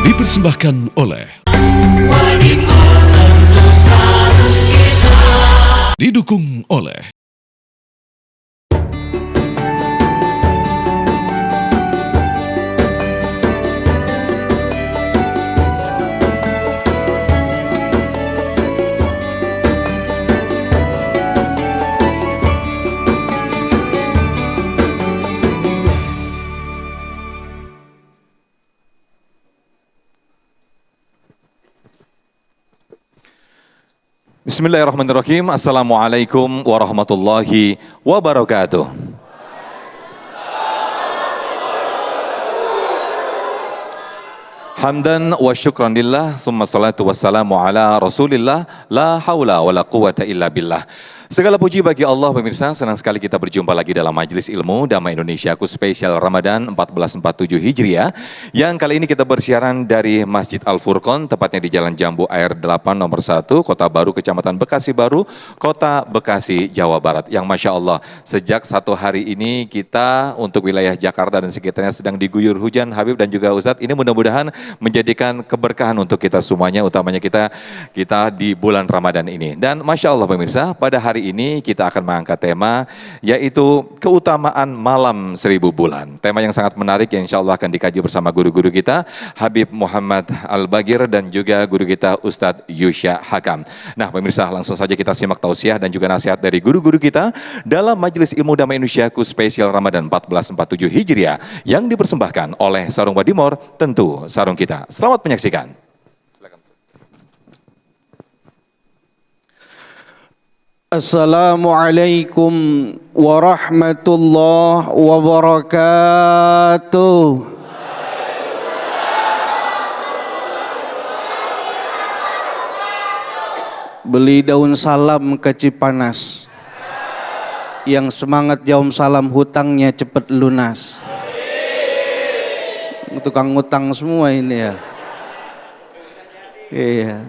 Dipersembahkan oleh didukung oleh Bismillahirrahmanirrahim. Assalamualaikum warahmatullahi wabarakatuh. Hamdan wa syukran lillah, summa salatu wassalamu ala rasulillah, la hawla wa la quwata illa billah. Segala puji bagi Allah pemirsa, senang sekali kita berjumpa lagi dalam Majelis Ilmu Damai Indonesiaku spesial Ramadan 1447 Hijriah, yang kali ini kita bersiaran dari Masjid Al-Furqon, tepatnya di Jalan Jambu Air 8 nomor 1, Kota Baru, Kecamatan Bekasi Baru, Kota Bekasi, Jawa Barat. Yang Masya Allah, sejak satu hari ini kita untuk wilayah Jakarta dan sekitarnya sedang diguyur hujan, Habib dan juga Ustadz. Ini mudah-mudahan menjadikan keberkahan untuk kita semuanya, utamanya kita di bulan Ramadan ini. Dan Masya Allah pemirsa, pada hari ini kita akan mengangkat tema yaitu keutamaan malam 1000 bulan. Tema yang sangat menarik yang insya Allah akan dikaji bersama guru-guru kita, Habib Muhammad Al-Bagir dan juga guru kita Ustadz Yusya Hakam. Nah pemirsa, langsung saja kita simak tausiah dan juga nasihat dari guru-guru kita dalam Majelis Ilmu Damai Indonesiaku spesial Ramadan 1447 Hijriah yang dipersembahkan oleh Sarung Wadimor, tentu sarung kita. Selamat menyaksikan. Assalamualaikum warahmatullahi wabarakatuh. Beli daun salam ke Cipanas, yang semangat jawab salam hutangnya cepat lunas. Tukang ngutang semua ini ya. Iya.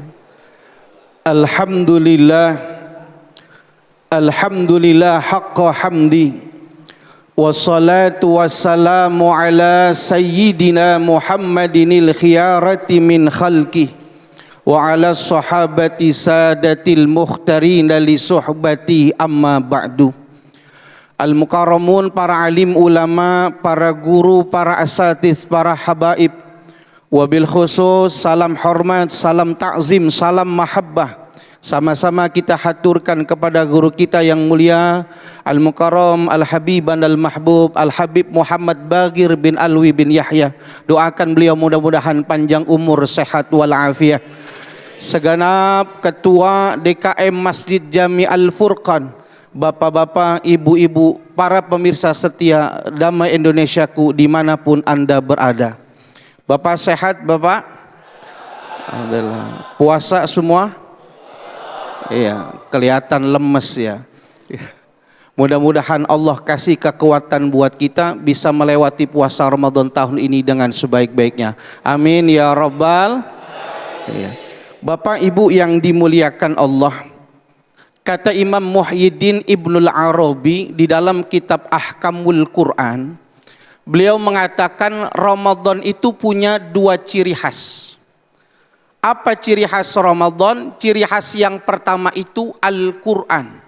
Alhamdulillah haqqa hamdi, wassalatu wassalamu ala sayyidina Muhammadinil khiyarati min khalqih, wa ala sahabati sadatil mukhtarina li suhbati, amma ba'du. Al-mukarramun, para alim ulama, para guru, para asatidz, para habaib, wabil khusus salam hormat, salam ta'zim, salam mahabbah sama-sama kita haturkan kepada guru kita yang mulia, Al-Mukarram, Al-Habiban, Al-Mahbub, Al-Habib Muhammad Bagir bin Alwi bin Yahya. Doakan beliau mudah-mudahan panjang umur, sehat walafiat. Segenap ketua DKM Masjid Jami Al-Furqan, bapak-bapak, ibu-ibu, para pemirsa setia Damai Indonesiaku dimanapun Anda berada. Bapak sehat Bapak? Alhamdulillah. Puasa semua? Iya, kelihatan lemes ya. Mudah-mudahan Allah kasih kekuatan buat kita bisa melewati puasa Ramadan tahun ini dengan sebaik-baiknya. Amin ya Rabbal. Iya. Bapak Ibu yang dimuliakan Allah, kata Imam Muhyiddin Ibnul Arabi di dalam kitab Ahkamul Quran, beliau mengatakan Ramadan itu punya dua ciri khas. Apa ciri khas Ramadan? Ciri khas yang pertama itu Al-Quran,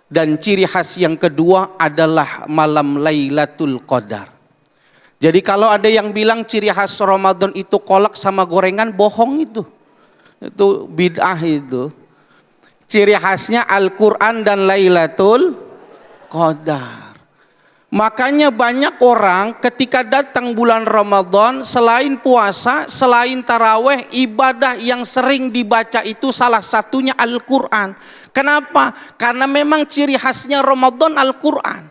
dan ciri khas yang kedua adalah malam Lailatul Qadar. Jadi kalau ada yang bilang ciri khas Ramadan itu kolak sama gorengan, bohong itu bid'ah itu. Ciri khasnya Al-Quran dan Lailatul Qadar. Makanya banyak orang ketika datang bulan Ramadan, selain puasa, selain taraweh, ibadah yang sering dibaca itu salah satunya Al-Quran. Kenapa? Karena memang ciri khasnya Ramadan Al-Quran.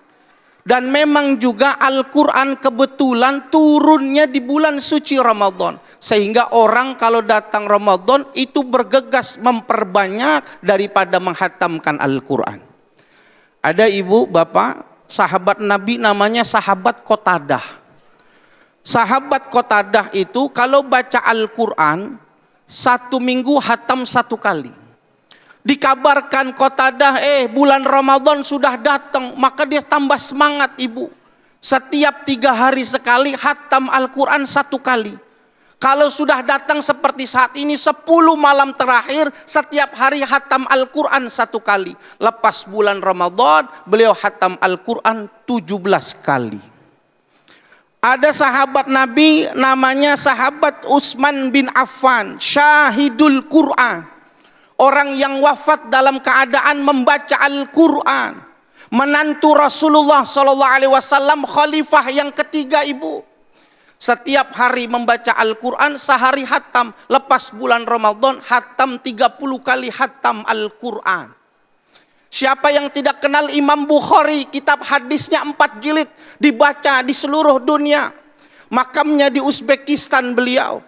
Dan memang juga Al-Quran kebetulan turunnya di bulan suci Ramadan. Sehingga orang kalau datang Ramadan itu bergegas memperbanyak daripada menghatamkan Al-Quran. Ada ibu, bapak, sahabat Nabi namanya sahabat Qatadah. Sahabat Qatadah itu kalau baca Al-Quran 1 minggu hatam 1 kali. Dikabarkan Qatadah, bulan Ramadan sudah datang, maka dia tambah semangat ibu. Setiap 3 hari sekali hatam Al-Quran 1 kali. Kalau sudah datang seperti saat ini 10 malam terakhir, setiap hari hatam Al-Quran 1 kali. Lepas bulan Ramadan, beliau hatam Al-Quran 17 kali. Ada sahabat Nabi namanya sahabat Utsman bin Affan, Syahidul Quran. Orang yang wafat dalam keadaan membaca Al-Quran. Menantu Rasulullah SAW, khalifah yang ketiga, ibu. Setiap hari membaca Al-Quran, sehari hatam. Lepas bulan Ramadan, hatam 30 kali hatam Al-Quran. Siapa yang tidak kenal Imam Bukhari, kitab hadisnya 4 jilid, dibaca di seluruh dunia. Makamnya di Uzbekistan beliau.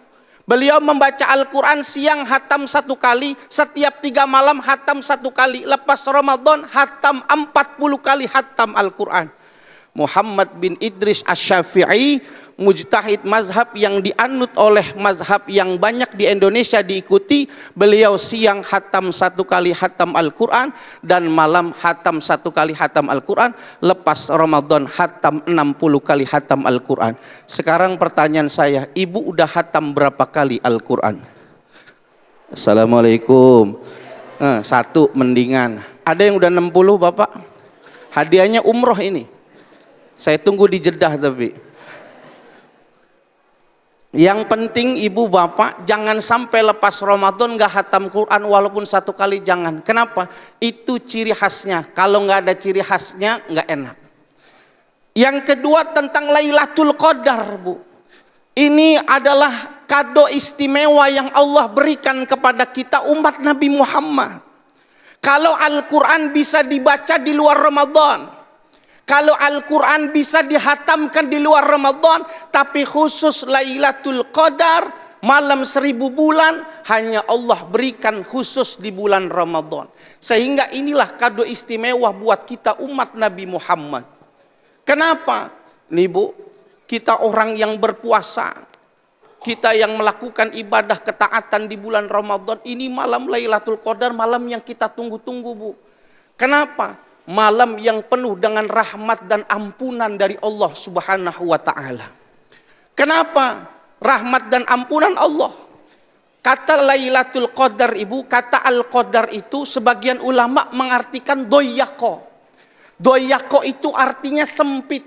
Beliau membaca Al-Quran siang hatam 1 kali, setiap 3 malam hatam 1 kali. Lepas Ramadan, hatam 40 kali hatam Al-Quran. Muhammad bin Idris Asy-Syafi'i, mujtahid mazhab yang dianut oleh mazhab yang banyak di Indonesia diikuti. Beliau siang hatam 1 kali hatam Al-Quran dan malam hatam 1 kali hatam Al-Quran. Lepas Ramadan hatam 60 kali hatam Al-Quran. Sekarang pertanyaan saya, ibu udah hatam berapa kali Al-Quran? Assalamualaikum. 1 mendingan. Ada yang udah 60 Bapak? Hadiahnya umroh ini. Saya tunggu di Jeddah tapi. Yang penting ibu bapak jangan sampai lepas Ramadan gak hatam Quran walaupun 1 kali, jangan. Kenapa? Itu ciri khasnya. Kalau gak ada ciri khasnya gak enak. Yang kedua tentang Lailatul Qadar, Bu. Ini adalah kado istimewa yang Allah berikan kepada kita umat Nabi Muhammad. Kalau Al-Quran bisa dibaca di luar Ramadan, kalau Al-Quran bisa dihatamkan di luar Ramadan, tapi khusus Lailatul Qadar, malam 1000 bulan, hanya Allah berikan khusus di bulan Ramadan. Sehingga inilah kado istimewa buat kita umat Nabi Muhammad. Kenapa? Nih Bu, kita orang yang berpuasa, kita yang melakukan ibadah ketaatan di bulan Ramadan, ini malam Lailatul Qadar, malam yang kita tunggu-tunggu, Bu. Kenapa? Malam yang penuh dengan rahmat dan ampunan dari Allah Subhanahu wa ta'ala. Kenapa? Rahmat dan ampunan Allah. Kata Lailatul Qadar, ibu, kata Al-Qadar itu sebagian ulama mengartikan doyako. Doyako itu artinya sempit.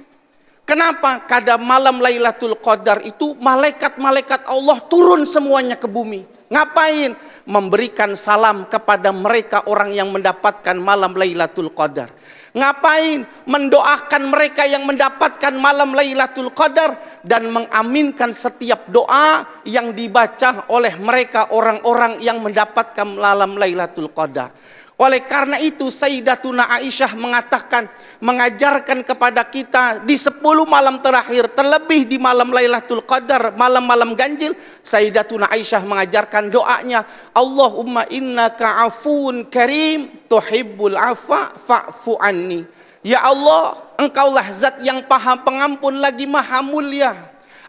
Kenapa? Pada malam Lailatul Qadar itu malaikat-malaikat Allah turun semuanya ke bumi. Ngapain? Memberikan salam kepada mereka orang yang mendapatkan malam Lailatul Qadar. Ngapain? Mendoakan mereka yang mendapatkan malam Lailatul Qadar dan mengaminkan setiap doa yang dibaca oleh mereka orang-orang yang mendapatkan malam Lailatul Qadar. Oleh karena itu Sayyidatuna Aisyah mengatakan, mengajarkan kepada kita di 10 malam terakhir, terlebih di malam Lailatul Qadar, malam-malam ganjil, Sayyidatuna Aisyah mengajarkan doanya, Allahumma innaka afun karim tuhibbul afa fa'fu anni. Ya Allah, engkaulah zat yang paha pengampun lagi maha mulia.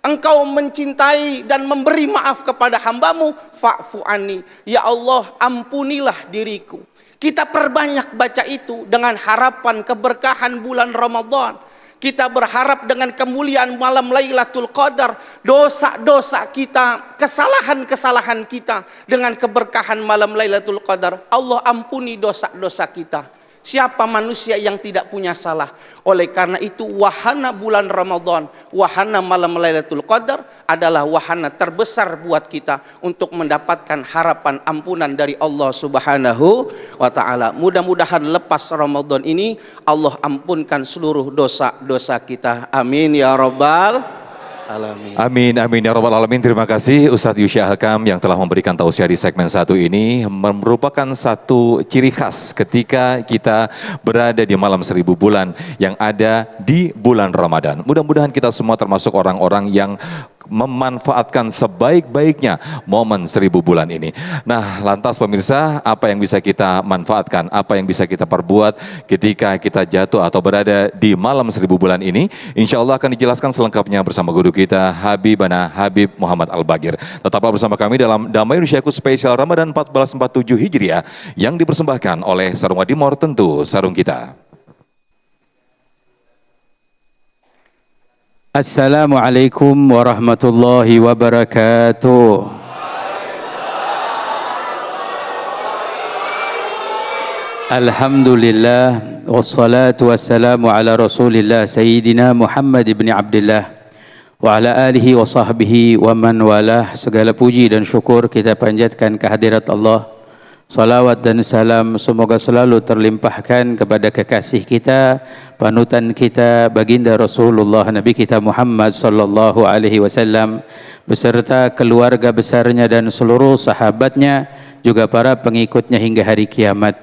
Engkau mencintai dan memberi maaf kepada hambamu, fa'fu anni. Ya Allah, ampunilah diriku. Kita perbanyak baca itu dengan harapan keberkahan bulan Ramadan. Kita berharap dengan kemuliaan malam Lailatul Qadar, dosa-dosa kita, kesalahan-kesalahan kita, dengan keberkahan malam Lailatul Qadar, Allah ampuni dosa-dosa kita. Siapa manusia yang tidak punya salah? Oleh karena itu wahana bulan Ramadan, wahana malam Lailatul Qadar adalah wahana terbesar buat kita untuk mendapatkan harapan ampunan dari Allah Subhanahu wa ta'ala. Mudah-mudahan lepas Ramadan ini Allah ampunkan seluruh dosa-dosa kita. Amin ya rabbal alamin. Amin, amin ya rabbal alamin. Terima kasih Ustadz Yusya Hakam yang telah memberikan tausiah di segmen 1 ini. Merupakan satu ciri khas ketika kita berada di malam 1000 bulan yang ada di bulan Ramadan. Mudah-mudahan kita semua termasuk orang-orang yang memanfaatkan sebaik-baiknya momen 1000 bulan ini. Nah, lantas pemirsa, apa yang bisa kita manfaatkan, apa yang bisa kita perbuat ketika kita jatuh atau berada di malam 1000 bulan ini? Insya Allah akan dijelaskan selengkapnya bersama guru kita Habibana Habib Muhammad Al-Bagir. Tetaplah bersama kami dalam Damai Indonesiaku Spesial Ramadan 1447 Hijriah yang dipersembahkan oleh Sarung Adimor, tentu sarung kita. Assalamualaikum warahmatullahi wabarakatuh. Alhamdulillah wassalatu wassalamu ala Rasulillah Sayyidina Muhammad ibn Abdullah wa ala alihi wa sahbihi wa man walah. Segala puji dan syukur kita panjatkan kehadirat Allah. Salawat dan salam semoga selalu terlimpahkan kepada kekasih kita, panutan kita, baginda Rasulullah Nabi kita Muhammad sallallahu alaihi wasallam beserta keluarga besarnya dan seluruh sahabatnya, juga para pengikutnya hingga hari kiamat.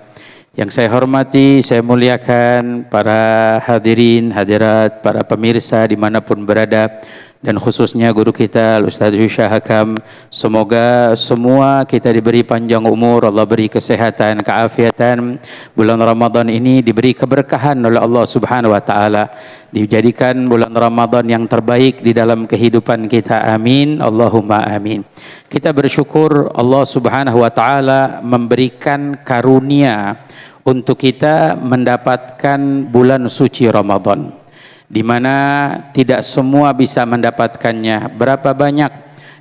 Yang saya hormati, saya muliakan para hadirin, hadirat, para pemirsa dimanapun berada, dan khususnya guru kita Al-Ustaz Syah Hakam. Semoga semua kita diberi panjang umur, Allah beri kesehatan, keafiatan. Bulan Ramadan ini diberi keberkahan oleh Allah Subhanahu wa taala, dijadikan bulan Ramadan yang terbaik di dalam kehidupan kita. Amin, Allahumma amin. Kita bersyukur Allah Subhanahu wa taala memberikan karunia untuk kita mendapatkan bulan suci Ramadan, di mana tidak semua bisa mendapatkannya. Berapa banyak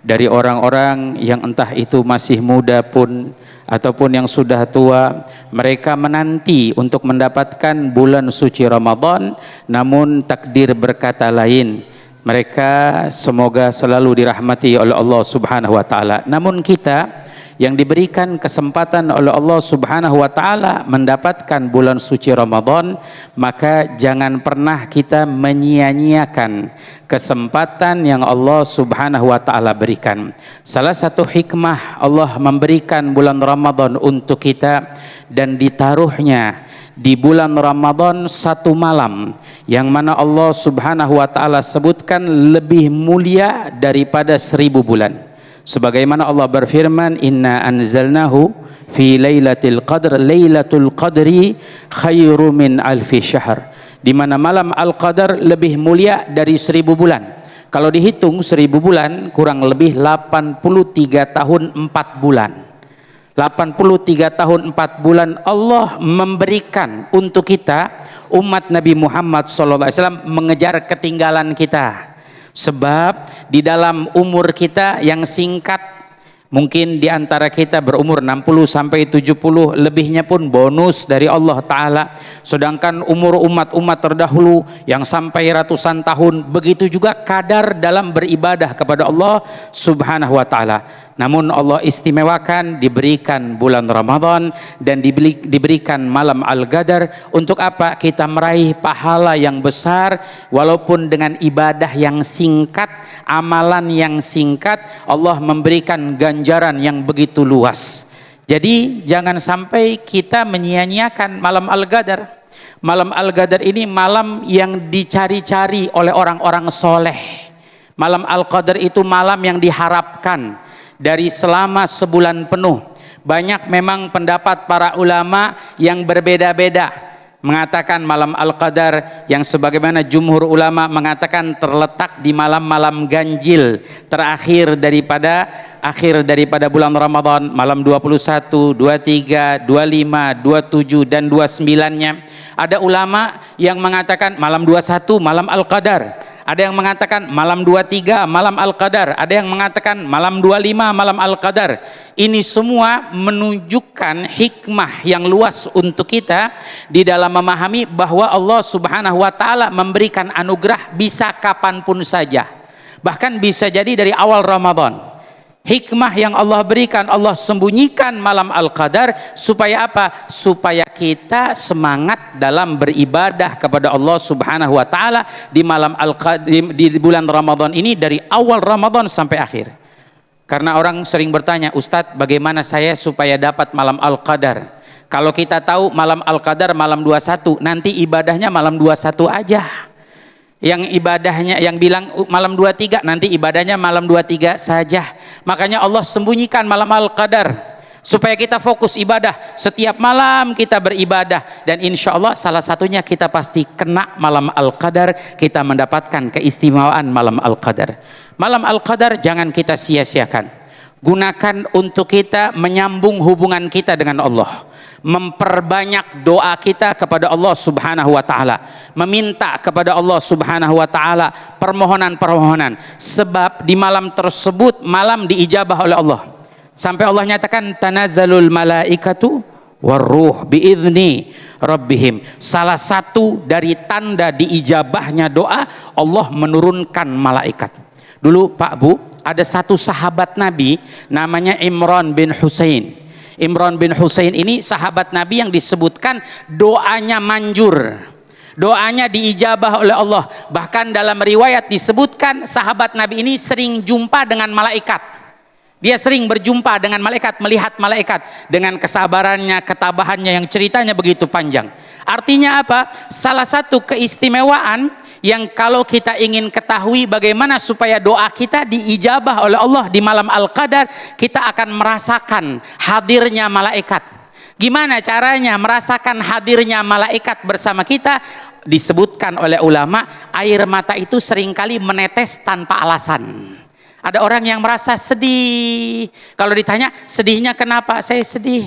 dari orang-orang yang entah itu masih muda pun ataupun yang sudah tua, mereka menanti untuk mendapatkan bulan suci Ramadan, namun takdir berkata lain. Mereka semoga selalu dirahmati oleh Allah Subhanahu wa taala. Namun kita yang diberikan kesempatan oleh Allah Subhanahu wa taala mendapatkan bulan suci Ramadan, maka jangan pernah kita menyia-nyiakan kesempatan yang Allah Subhanahu wa taala berikan. Salah satu hikmah Allah memberikan bulan Ramadan untuk kita dan ditaruhnya di bulan Ramadan satu malam, yang mana Allah Subhanahu wa taala sebutkan lebih mulia daripada 1000 bulan. Sebagaimana Allah berfirman, inna anzalnahu fi lailatul qadr, lailatul qadri khairu min alfi syahr, di mana malam al-qadar lebih mulia dari 1000 bulan. Kalau dihitung 1000 bulan kurang lebih 83 tahun 4 bulan. 83 tahun 4 bulan Allah memberikan untuk kita umat Nabi Muhammad SAW mengejar ketinggalan kita. Sebab di dalam umur kita yang singkat, mungkin di antara kita berumur 60 sampai 70, lebihnya pun bonus dari Allah Ta'ala. Sedangkan umur umat-umat terdahulu yang sampai ratusan tahun, begitu juga kadar dalam beribadah kepada Allah Subhanahu wa Ta'ala. Namun Allah istimewakan, diberikan bulan Ramadan dan diberikan malam Al-Qadar. Untuk apa? Kita meraih pahala yang besar, walaupun dengan ibadah yang singkat, amalan yang singkat, Allah memberikan ganjaran yang begitu luas. Jadi jangan sampai kita menyia-nyiakan malam Al-Qadar. Malam Al-Qadar ini malam yang dicari-cari oleh orang-orang soleh. Malam Al-Qadar itu malam yang diharapkan dari selama sebulan penuh. Banyak memang pendapat para ulama yang berbeda-beda, mengatakan malam Al-Qadar yang sebagaimana jumhur ulama mengatakan terletak di malam-malam ganjil terakhir daripada bulan Ramadan, malam 21, 23, 25, 27 dan 29-nya. Ada ulama yang mengatakan malam 21 malam Al-Qadar. Ada yang mengatakan malam 23 malam Al-Qadar, ada yang mengatakan malam 25 malam Al-Qadar. Ini semua menunjukkan hikmah yang luas untuk kita di dalam memahami bahwa Allah Subhanahu wa taala memberikan anugerah bisa kapanpun saja. Bahkan bisa jadi dari awal Ramadan. Hikmah yang Allah berikan, Allah sembunyikan malam Al-Qadar supaya apa? Supaya kita semangat dalam beribadah kepada Allah Subhanahu wa taala di malam Al-Qadar, di bulan Ramadan ini, dari awal Ramadan sampai akhir. Karena orang sering bertanya, Ustadz, bagaimana saya supaya dapat malam Al-Qadar? Kalau kita tahu malam Al-Qadar malam 21, nanti ibadahnya malam 21 aja. Yang ibadahnya, yang bilang malam 23, nanti ibadahnya malam 23 saja. Makanya Allah sembunyikan malam Al-Qadar supaya kita fokus ibadah. Setiap malam kita beribadah, dan insya Allah salah satunya kita pasti kena malam Al-Qadar, kita mendapatkan keistimewaan malam Al-Qadar. Malam Al-Qadar jangan kita sia-siakan. Gunakan untuk kita menyambung hubungan kita dengan Allah, memperbanyak doa kita kepada Allah Subhanahu wa taala, meminta kepada Allah Subhanahu wa taala permohonan-permohonan, sebab di malam tersebut malam diijabah oleh Allah. Sampai Allah nyatakan tanazzalul malaikatu waruh biizni rabbihim. Salah satu dari tanda diijabahnya doa, Allah menurunkan malaikat. Dulu Pak Bu, ada satu sahabat Nabi namanya Imran bin Husain. Imran bin Husain ini sahabat Nabi yang disebutkan doanya manjur, doanya diijabah oleh Allah. Bahkan dalam riwayat disebutkan sahabat Nabi ini sering jumpa dengan malaikat. Dia sering berjumpa dengan malaikat, melihat malaikat dengan kesabarannya, ketabahannya yang ceritanya begitu panjang. Artinya apa? Salah satu keistimewaan yang kalau kita ingin ketahui bagaimana supaya doa kita diijabah oleh Allah di malam Al-Qadar, kita akan merasakan hadirnya malaikat. Gimana caranya merasakan hadirnya malaikat bersama kita? Disebutkan oleh ulama, air mata itu seringkali menetes tanpa alasan. Ada orang yang merasa sedih, kalau ditanya sedihnya kenapa? Saya sedih,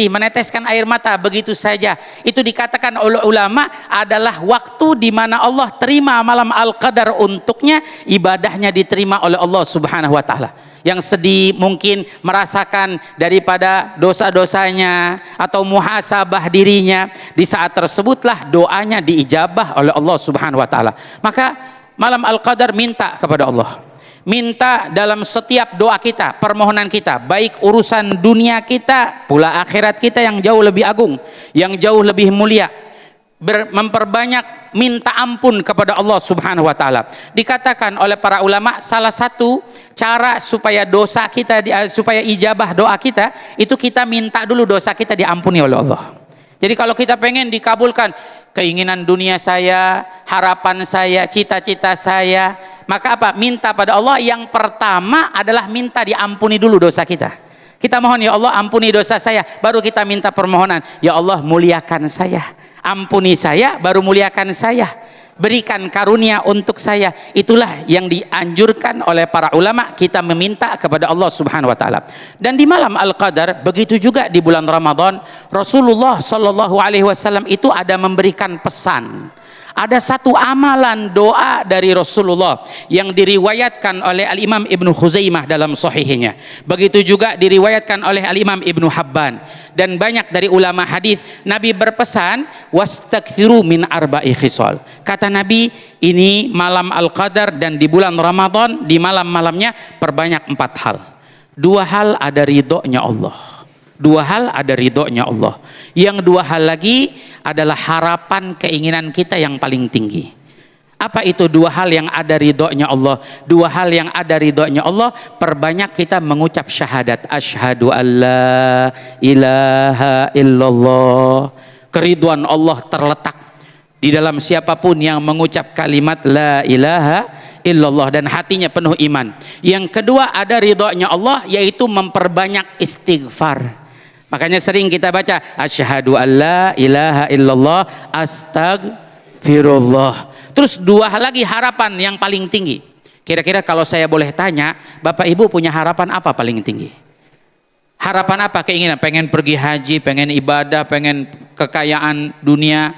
meneteskan air mata begitu saja. Itu dikatakan oleh ulama adalah waktu di mana Allah terima malam Al-Qadar untuknya, ibadahnya diterima oleh Allah Subhanahu wa taala. Yang sedih mungkin merasakan daripada dosa-dosanya atau muhasabah dirinya, di saat tersebutlah doanya diijabah oleh Allah Subhanahu wa taala. Maka malam Al-Qadar minta kepada Allah. Minta dalam setiap doa kita, permohonan kita, baik urusan dunia kita pula akhirat kita yang jauh lebih agung, yang jauh lebih mulia. Memperbanyak minta ampun kepada Allah Subhanahu wa taala. Dikatakan oleh para ulama, salah satu cara supaya dosa kita supaya ijabah doa kita itu kita minta dulu dosa kita diampuni oleh Allah. Jadi kalau kita pengen dikabulkan keinginan dunia saya, harapan saya, cita-cita saya, maka apa? Minta pada Allah. Yang pertama adalah minta diampuni dulu dosa kita. Kita mohon, ya Allah ampuni dosa saya, baru kita minta permohonan, ya Allah muliakan saya, ampuni saya, baru muliakan saya, berikan karunia untuk saya. Itulah yang dianjurkan oleh para ulama, kita meminta kepada Allah Subhanahu wa taala. Dan di malam Al-Qadar, begitu juga di bulan Ramadan, Rasulullah Shallallahu alaihi wasallam itu ada memberikan pesan. Ada satu amalan doa dari Rasulullah yang diriwayatkan oleh Al-Imam Ibnu Khuzaimah dalam sahihnya. Begitu juga diriwayatkan oleh Al-Imam Ibnu Habban dan banyak dari ulama hadis. Nabi berpesan, wastakthiru min arba'i khisal. Kata Nabi, ini malam Al-Qadar dan di bulan Ramadan, di malam-malamnya perbanyak 4 hal. 2 hal ada ridhonya Allah. 2 hal ada ridhonya Allah. Yang 2 hal lagi adalah harapan keinginan kita yang paling tinggi. Apa itu 2 hal yang ada ridhonya Allah? 2 hal yang ada ridhonya Allah, perbanyak kita mengucap syahadat, asyhadu alla ilaha illallah. Keridhaan Allah terletak di dalam siapapun yang mengucap kalimat la ilaha illallah dan hatinya penuh iman. Yang kedua ada ridhonya Allah, yaitu memperbanyak istighfar. Makanya sering kita baca asyhadu alla ilaha illallah astagfirullah. Terus 2 hal lagi harapan yang paling tinggi. Kira-kira kalau saya boleh tanya, Bapak Ibu punya harapan apa paling tinggi? Harapan apa? Keinginan pengen pergi haji, pengen ibadah, pengen kekayaan dunia,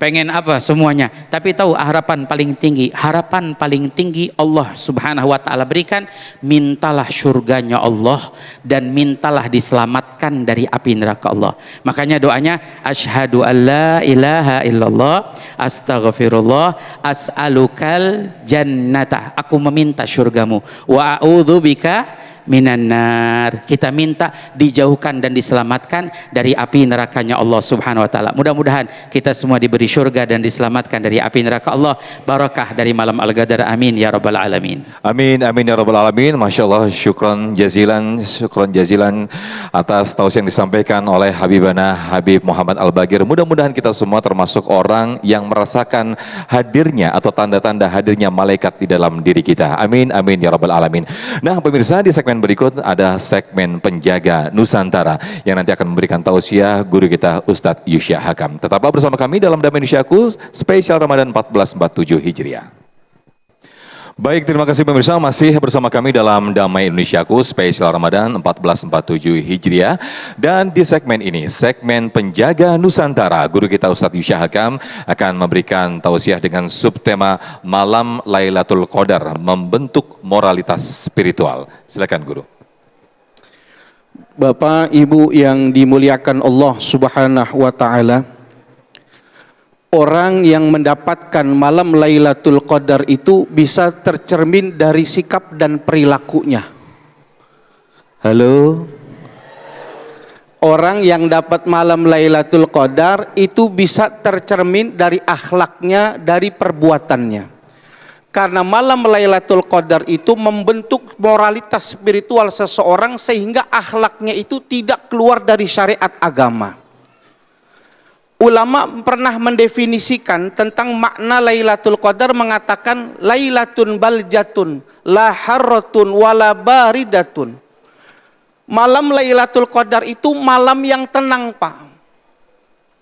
pengen apa semuanya. Tapi tahu harapan paling tinggi? Harapan paling tinggi Allah Subhanahu wa taala berikan, mintalah surganya Allah dan mintalah diselamatkan dari api neraka Allah. Makanya doanya asyhadu alla ilaha illallah astaghfirullah as'alukal jannata. Aku meminta surgamu, wa a'udzubika minan nar. Kita minta dijauhkan dan diselamatkan dari api nerakanya Allah Subhanahu wa taala. Mudah-mudahan kita semua diberi surga dan diselamatkan dari api neraka Allah. Barakah dari malam Al-Qadar, amin ya rabbal alamin. Amin, amin ya rabbal alamin. Masya Allah, syukran jazilan atas tausiah yang disampaikan oleh Habibana Habib Muhammad Al-Bagir. Mudah-mudahan kita semua termasuk orang yang merasakan hadirnya atau tanda-tanda hadirnya malaikat di dalam diri kita. Amin, amin ya rabbal alamin. Nah pemirsa, di segmen berikut ada segmen Penjaga Nusantara yang nanti akan memberikan tausiah guru kita Ustadz Yusya Hakam. Tetaplah bersama kami dalam Damai Indonesiaku spesial Ramadan 1447 Hijriah. Baik, terima kasih pemirsa, masih bersama kami dalam Damai Indonesiaku spesial Ramadan 1447 Hijriah. Dan di segmen ini, segmen Penjaga Nusantara, guru kita Ustadz Yusya Hakam akan memberikan tausiah dengan subtema Malam Lailatul Qadar, membentuk moralitas spiritual. Silakan guru. Bapak Ibu yang dimuliakan Allah Subhanahu wa taala, orang yang mendapatkan malam Lailatul Qadar itu bisa tercermin dari sikap dan perilakunya. Halo? Orang yang dapat malam Lailatul Qadar itu bisa tercermin dari akhlaknya, dari perbuatannya. Karena malam Lailatul Qadar itu membentuk moralitas spiritual seseorang sehingga akhlaknya itu tidak keluar dari syariat agama. Ulama pernah mendefinisikan tentang makna Lailatul Qadar, mengatakan Lailatun baljatun la harratun wala baridatun. Malam Lailatul Qadar itu malam yang tenang, Pak.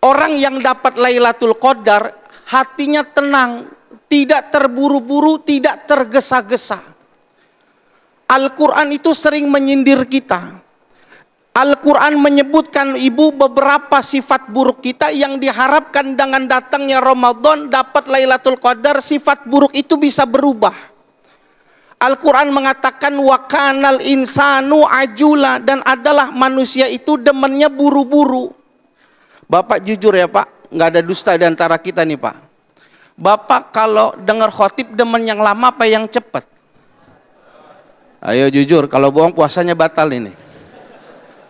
Orang yang dapat Lailatul Qadar hatinya tenang, tidak terburu-buru, tidak tergesa-gesa. Al-Quran itu sering menyindir kita. Al-Quran menyebutkan ibu beberapa sifat buruk kita yang diharapkan dengan datangnya Ramadan dapat Lailatul Qadar, sifat buruk itu bisa berubah. Al-Quran mengatakan wa kanal insanu ajula, dan adalah manusia itu demennya buru-buru. Bapak jujur ya Pak, nggak ada dusta di antara kita nih Pak. Bapak kalau dengar khotib demen yang lama apa yang cepat? Ayo jujur, kalau bohong puasanya batal ini.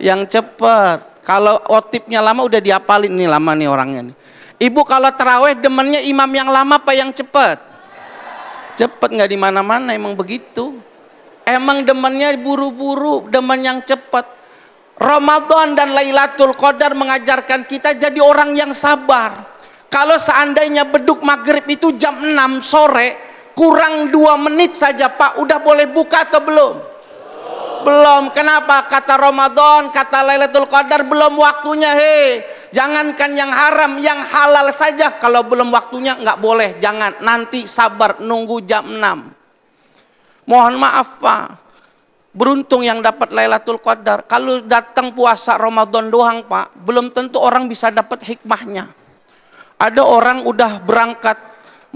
Yang cepat. Kalau otipnya lama udah diapalin, nih lama nih orangnya nih. Ibu kalau terawih demennya imam yang lama apa yang cepat? Cepat, nggak di mana-mana, emang begitu. Emang demennya buru-buru, demen yang cepat. Ramadan dan Lailatul Qadar mengajarkan kita jadi orang yang sabar. Kalau seandainya beduk maghrib itu jam 6 sore, kurang 2 menit saja Pak, udah boleh buka atau belum? Belum. Kenapa? Kata Ramadan, kata Lailatul Qadar, belum waktunya. Jangankan yang haram, yang halal saja kalau belum waktunya nggak boleh. Jangan, nanti sabar nunggu jam 6. Mohon maaf Pak, beruntung yang dapat Lailatul Qadar. Kalau datang puasa Ramadan doang Pak, belum tentu orang bisa dapat hikmahnya. Ada orang udah berangkat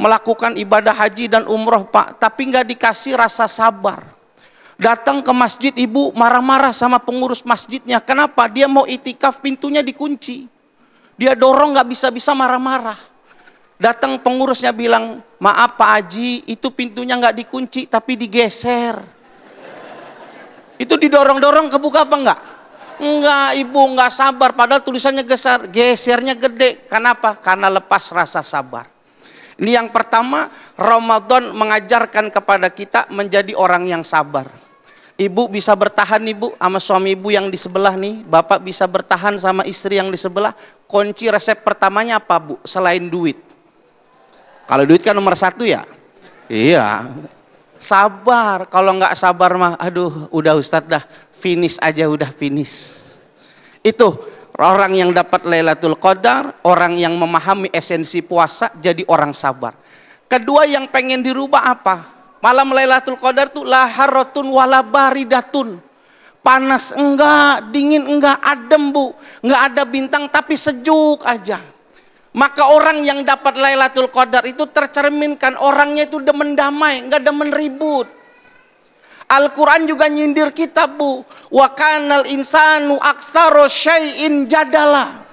melakukan ibadah haji dan umroh Pak, tapi nggak dikasih rasa sabar. Datang ke masjid, ibu marah-marah sama pengurus masjidnya. Kenapa? Dia mau itikaf, pintunya dikunci. Dia dorong nggak bisa-bisa, marah-marah. Datang pengurusnya bilang, maaf Pak Haji, itu pintunya nggak dikunci tapi digeser. Itu didorong-dorong kebuka apa enggak? Enggak, ibu nggak sabar, padahal tulisannya geser, gesernya gede. Kenapa? Karena lepas rasa sabar. Ini yang pertama, Ramadan mengajarkan kepada kita menjadi orang yang sabar. Ibu bisa bertahan ibu sama suami ibu yang di sebelah nih, bapak bisa bertahan sama istri yang di sebelah. Kunci resep pertamanya apa Bu? Selain duit. Kalau duit kan nomor 1 ya. Iya. Sabar. Kalau nggak sabar mah, aduh, udah Ustadz dah, finish aja, udah finish. Itu orang yang dapat Lailatul Qadar, orang yang memahami esensi puasa, jadi orang sabar. Kedua yang pengen dirubah apa? Malam Lailatul Qadar tuh la harratun wala baridatun. Panas enggak, dingin enggak, adem Bu. Enggak ada bintang tapi sejuk aja. Maka orang yang dapat Lailatul Qadar itu tercerminkan orangnya itu demen damai, enggak demen ribut. Al-Quran juga nyindir kita Bu, wa kanal insanu aktsara syai'in jadala.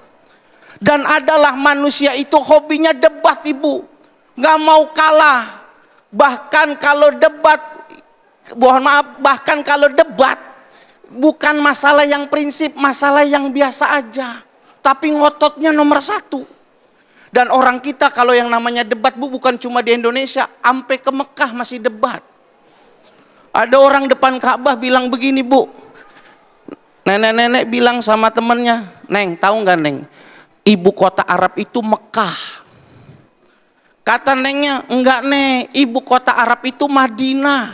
Dan adalah manusia itu hobinya debat Ibu, nggak mau kalah. Bahkan kalau debat, mohon maaf, bahkan kalau debat bukan masalah yang prinsip, masalah yang biasa aja, tapi ngototnya nomor 1. Dan orang kita kalau yang namanya debat Bu, bukan cuma di Indonesia, sampai ke Mekah masih debat. Ada orang depan Ka'bah bilang begini Bu, nenek-nenek bilang sama temennya, Neng, tahu nggak Neng, ibu kota Arab itu Mekah. Kata nengnya, enggak Nek, ibu kota Arab itu Madinah.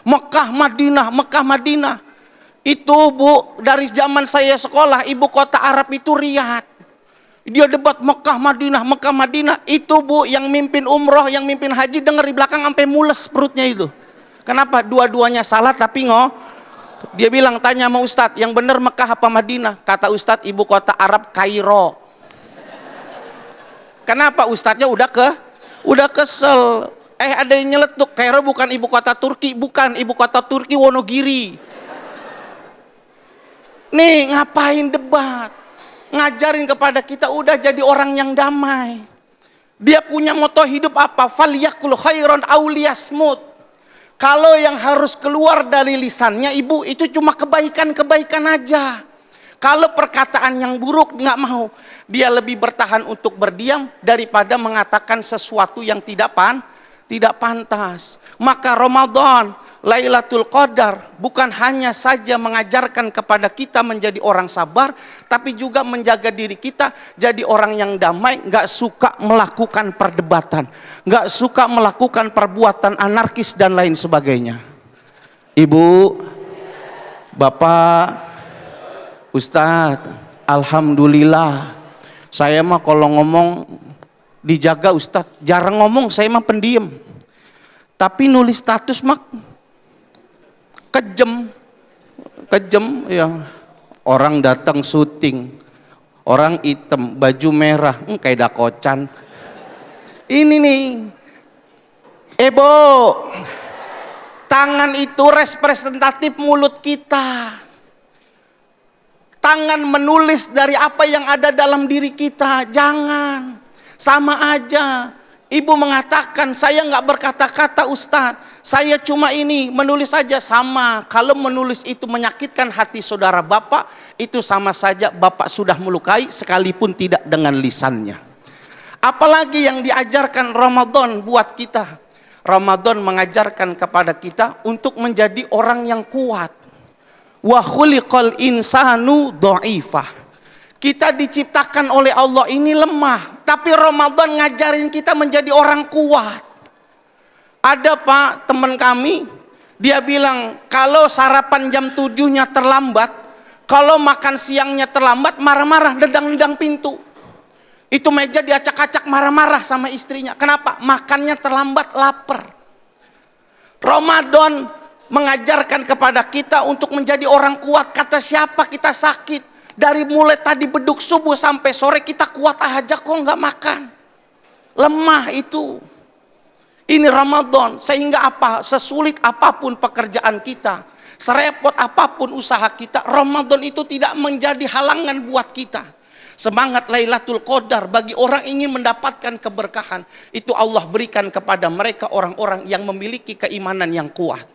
Mekah, Madinah, Mekah, Madinah. Itu Bu, dari zaman saya sekolah, ibu kota Arab itu Riyadh. Dia debat Mekah Madinah. Itu Bu yang mimpin umroh, yang mimpin haji dengar di belakang sampai mules perutnya itu. Kenapa? Dua-duanya salah tapi dia bilang, tanya sama Ustadz, yang benar Mekah apa Madinah? Kata Ustadz, ibu kota Arab Kairo. Kenapa? Ustadznya udah kesel. Ada yang nyeletuk, Kairo bukan ibu kota Turki. Bukan, ibu kota Turki Wonogiri. Nih ngapain debat? Ngajarin kepada kita udah jadi orang yang damai. Dia punya moto hidup apa? Falyakul khairan aw liyasmut. Kalau yang harus keluar dari lisannya ibu itu cuma kebaikan-kebaikan aja. Kalau perkataan yang buruk nggak mau. Dia lebih bertahan untuk berdiam daripada mengatakan sesuatu yang tidak pantas. Maka Ramadan, Lailatul Qadar bukan hanya saja mengajarkan kepada kita menjadi orang sabar, tapi juga menjaga diri kita jadi orang yang damai, nggak suka melakukan perdebatan, nggak suka melakukan perbuatan anarkis dan lain sebagainya. Ibu, Bapak, Ustadz, alhamdulillah. Saya mah kalau ngomong dijaga Ustadz, jarang ngomong, saya mah pendiam. Tapi nulis status mah kejem ya. Orang datang syuting, orang hitam baju merah kayak dakocan. Ini nih tangan itu representatif mulut kita. Tangan menulis dari apa yang ada dalam diri kita. Jangan sama aja. Ibu mengatakan, saya nggak berkata-kata Ustadz, saya cuma ini menulis saja. Sama, kalau menulis itu menyakitkan hati saudara Bapak, itu sama saja Bapak sudah melukai sekalipun tidak dengan lisannya. Apalagi yang diajarkan Ramadan buat kita. Ramadan mengajarkan kepada kita untuk menjadi orang yang kuat. Wa khuliqal insanu dha'ifah. Kita diciptakan oleh Allah ini lemah, tapi Ramadan ngajarin kita menjadi orang kuat. Ada Pak, teman kami, dia bilang kalau sarapan jam 7-nya terlambat, kalau makan siangnya terlambat, marah-marah, dedang-dedang pintu. Itu meja diacak-acak, marah-marah sama istrinya. Kenapa? Makannya terlambat, lapar. Ramadan mengajarkan kepada kita untuk menjadi orang kuat. Kata siapa kita sakit? Dari mulai tadi beduk subuh sampai sore kita kuat aja kok nggak makan. Lemah itu. Ini Ramadan, sehingga apa? Sesulit apapun pekerjaan kita, serepot apapun usaha kita, Ramadan itu tidak menjadi halangan buat kita. Semangat Lailatul Qadar bagi orang ingin mendapatkan keberkahan, itu Allah berikan kepada mereka orang-orang yang memiliki keimanan yang kuat.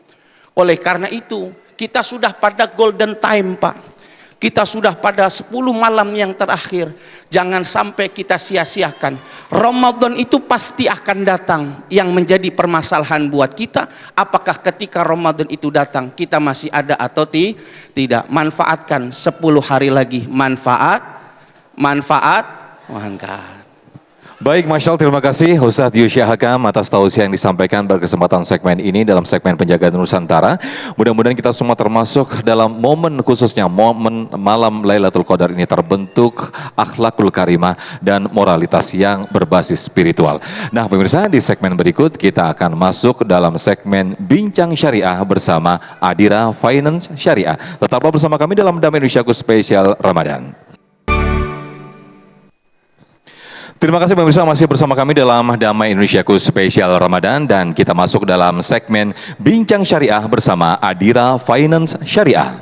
Oleh karena itu, kita sudah pada golden time Pak. Kita sudah pada 10 malam yang terakhir. Jangan sampai kita sia-siakan. Ramadan itu pasti akan datang. Yang menjadi permasalahan buat kita, apakah ketika Ramadan itu datang kita masih ada atau tidak. Manfaatkan 10 hari lagi. Manfaat. Baik, Masya Allah, terima kasih Ustadz Yusya Hakam atas tausiah yang disampaikan berkesempatan segmen ini dalam segmen Penjagaan Nusantara. Mudah-mudahan kita semua termasuk dalam momen khususnya momen malam Lailatul Qadar ini terbentuk akhlakul karimah dan moralitas yang berbasis spiritual. Nah pemirsa, di segmen berikut kita akan masuk dalam segmen Bincang Syariah bersama Adira Finance Syariah. Tetaplah bersama kami dalam Damai Indonesiaku Spesial Ramadan. Terima kasih pemirsa, masih bersama kami dalam Damai Indonesiaku Spesial Ramadan dan kita masuk dalam segmen Bincang Syariah bersama Adira Finance Syariah.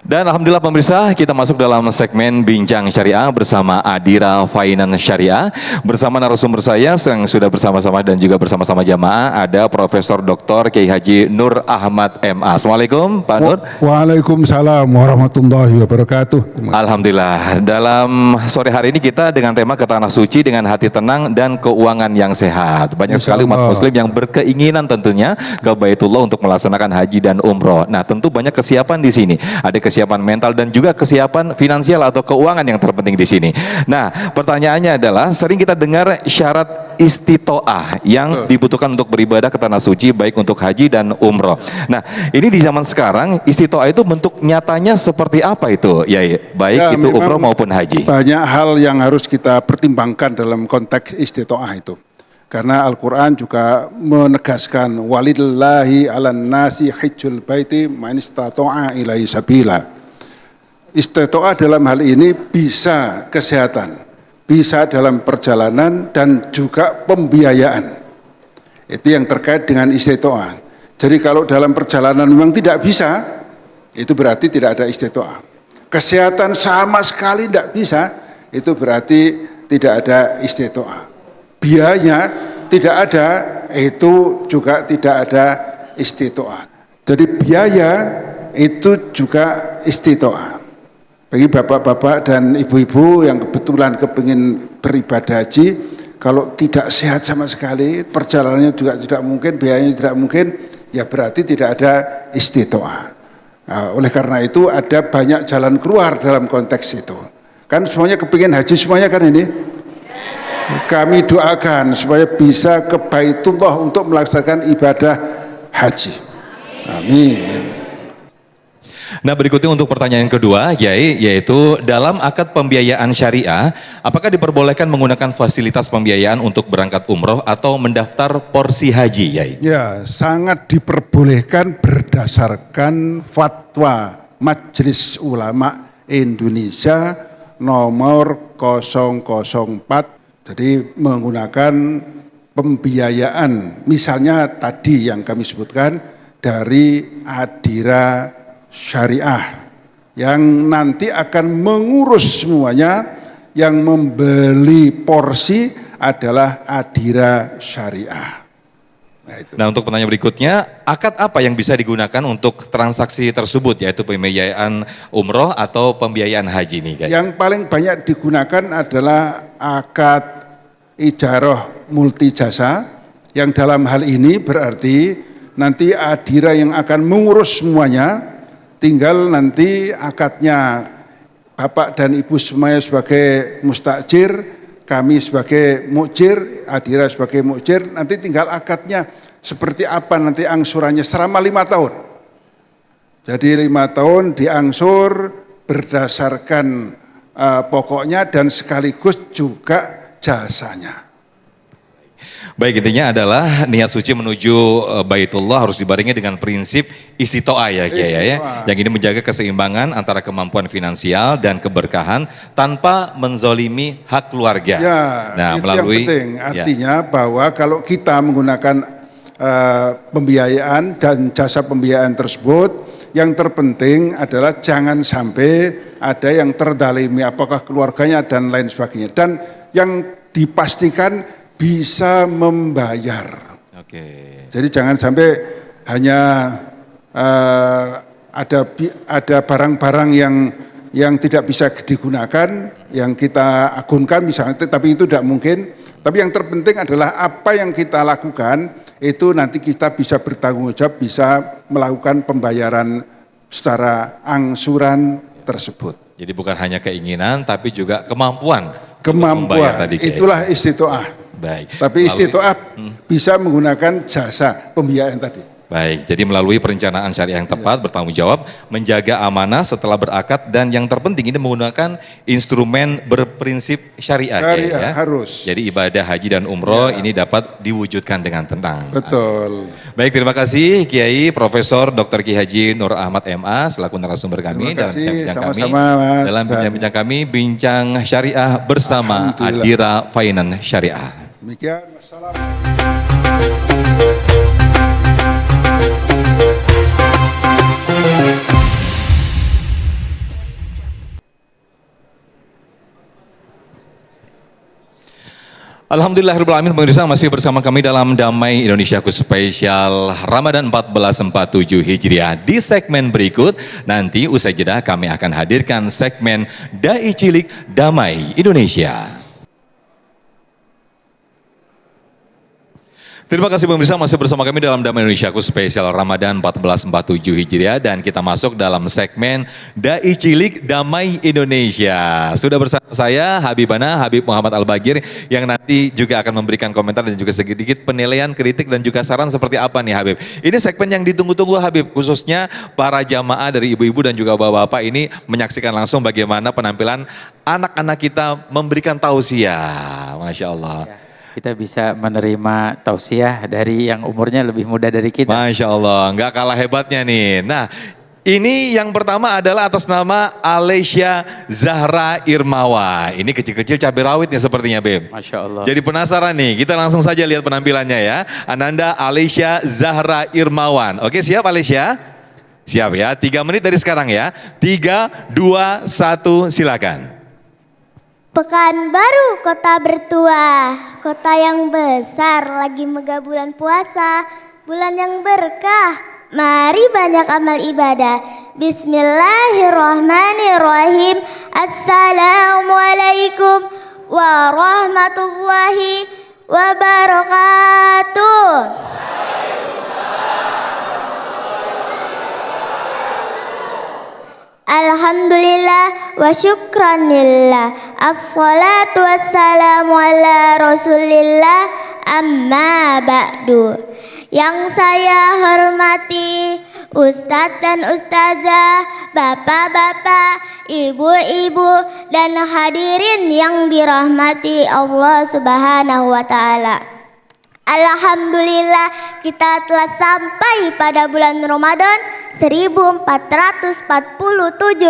Dan alhamdulillah pemirsa, kita masuk dalam segmen Bincang Syariah bersama Adira Finance Syariah. Bersama narasumber saya yang sudah bersama-sama dan juga bersama-sama jamaah ada Profesor Dr. Kiai Haji Nur Ahmad MA. Assalamualaikum Pak Nur. Waalaikumsalam warahmatullahi wabarakatuh. Alhamdulillah, dalam sore hari ini kita dengan tema ke Tanah Suci dengan hati tenang dan keuangan yang sehat. Banyak sekali umat muslim yang berkeinginan tentunya ke Baitullah untuk melaksanakan haji dan umroh. Nah tentu banyak kesiapan di sini. Ada kesiapan kesiapan mental dan juga kesiapan finansial atau keuangan yang terpenting di sini. Nah, pertanyaannya adalah sering kita dengar syarat istitoah yang dibutuhkan untuk beribadah ke tanah suci baik untuk haji dan umroh. Nah, ini di zaman sekarang istitoah itu bentuk nyatanya seperti apa itu? Ya, baik itu umroh maupun haji. Banyak hal yang harus kita pertimbangkan dalam konteks istitoah itu. Karena Al-Quran juga menegaskan walillahi 'alan nasi hajjul baiti man istata'a ilaihi sabila. Istitoah dalam hal ini bisa kesehatan, bisa dalam perjalanan dan juga pembiayaan. Itu yang terkait dengan istitoah. Jadi kalau dalam perjalanan memang tidak bisa, itu berarti tidak ada istitoah. Kesehatan sama sekali tidak bisa, itu berarti tidak ada istitoah. Biaya tidak ada, itu juga tidak ada istitoah. Jadi biaya itu juga istitoah. Bagi bapak-bapak dan ibu-ibu yang kebetulan kepingin beribadah haji, kalau tidak sehat sama sekali, perjalanannya juga tidak mungkin, biayanya tidak mungkin, ya berarti tidak ada istitoah. Nah, oleh karena itu ada banyak jalan keluar dalam konteks itu. Kan semuanya kepingin haji semuanya kan ini? Kami doakan supaya bisa ke Baitullah untuk melaksanakan ibadah haji. Amin. Nah, berikutnya untuk pertanyaan kedua, yaitu dalam akad pembiayaan syariah, apakah diperbolehkan menggunakan fasilitas pembiayaan untuk berangkat umroh atau mendaftar porsi haji, Yai? Ya, sangat diperbolehkan berdasarkan fatwa Majelis Ulama Indonesia nomor 004. Jadi menggunakan pembiayaan, misalnya tadi yang kami sebutkan dari Adira Syariah yang nanti akan mengurus semuanya, yang membeli porsi adalah Adira Syariah. Nah, untuk pertanyaan berikutnya, akad apa yang bisa digunakan untuk transaksi tersebut, yaitu pembiayaan umroh atau pembiayaan haji nih, Yai? Yang paling banyak digunakan adalah akad ijarah multi jasa, yang dalam hal ini berarti nanti Adira yang akan mengurus semuanya, tinggal nanti akadnya Bapak dan Ibu semuanya sebagai mustajir, kami sebagai mukjir, Adira sebagai mukjir, nanti tinggal akadnya seperti apa nanti angsurannya selama 5 tahun. Jadi 5 tahun diangsur berdasarkan pokoknya dan sekaligus juga jasanya. Baik, intinya adalah niat suci menuju Baitullah harus dibarengi dengan prinsip istitoah ya, ya. Yang ini menjaga keseimbangan antara kemampuan finansial dan keberkahan tanpa menzolimi hak keluarga. Ya, nah, itu melalui yang penting. Artinya bahwa kalau kita menggunakan pembiayaan dan jasa pembiayaan tersebut, yang terpenting adalah jangan sampai ada yang terdalimi, apakah keluarganya dan lain sebagainya. Dan yang dipastikan bisa membayar. Oke. Jadi jangan sampai hanya ada barang-barang yang tidak bisa digunakan, yang kita agunkan misalnya, tapi itu tidak mungkin. Tapi yang terpenting adalah apa yang kita lakukan itu nanti kita bisa bertanggung jawab, bisa melakukan pembayaran secara angsuran tersebut. Jadi bukan hanya keinginan, tapi juga kemampuan. Kemampuan, tadi, itulah istitoah. Baik. Tapi istitoah bisa menggunakan jasa pembiayaan tadi. Baik, jadi melalui perencanaan syariah yang tepat, bertanggung jawab, menjaga amanah setelah berakad, dan yang terpenting ini menggunakan instrumen berprinsip syariah ya. Harus. Jadi ibadah haji dan umroh ini dapat diwujudkan dengan tenang. Betul. Baik, terima kasih Kiai Profesor Dr. Ki Haji Nur Ahmad MA selaku narasumber kami dalam bincang-bincang kami, bincang syariah bersama Adira Finance Syariah. Demikian, wassalam. Alhamdulillahirrahmanirrahim, pemirsa masih bersama kami dalam Damai Indonesiaku Spesial Ramadan 1447 Hijriah. Di segmen berikut, nanti usai jeda kami akan hadirkan segmen Dai Cilik Damai Indonesia. Terima kasih pemirsa, masih bersama kami dalam Damai Indonesiaku spesial Ramadan 1447 Hijriah dan kita masuk dalam segmen Dai Cilik Damai Indonesia. Sudah bersama saya Habibana Habib Muhammad Al-Bagir yang nanti juga akan memberikan komentar dan juga sedikit penilaian, kritik dan juga saran seperti apa nih Habib. Ini segmen yang ditunggu-tunggu Habib, khususnya para jamaah dari ibu-ibu dan juga bapak-bapak ini menyaksikan langsung bagaimana penampilan anak-anak kita memberikan tausiah. Masya Allah. Ya, kita bisa menerima tausiah dari yang umurnya lebih muda dari kita. Masya Allah, nggak kalah hebatnya nih. Nah, ini yang pertama adalah atas nama Alesya Zahra Irmawa. Ini kecil-kecil cabai rawit nih sepertinya, Beb. Masya Allah. Jadi penasaran nih, kita langsung saja lihat penampilannya ya. Ananda Alesya Zahra Irmawan. Oke, siap Alesya? Siap ya, 3 menit dari sekarang ya. 3, 2, 1, silakan. Pekanbaru kota bertuah, kota yang besar, lagi megah bulan puasa, bulan yang berkah. Mari banyak amal ibadah. Bismillahirrahmanirrahim. Assalamualaikum warahmatullahi wabarakatuh. Alhamdulillah wa syukranillah. Assalatu wassalamu ala rasulillah, amma ba'du. Yang saya hormati Ustadz dan Ustazah, bapak-bapak, ibu-ibu, dan hadirin yang dirahmati Allah Subhanahu wa Ta'ala. Alhamdulillah, kita telah sampai pada bulan Ramadan 1447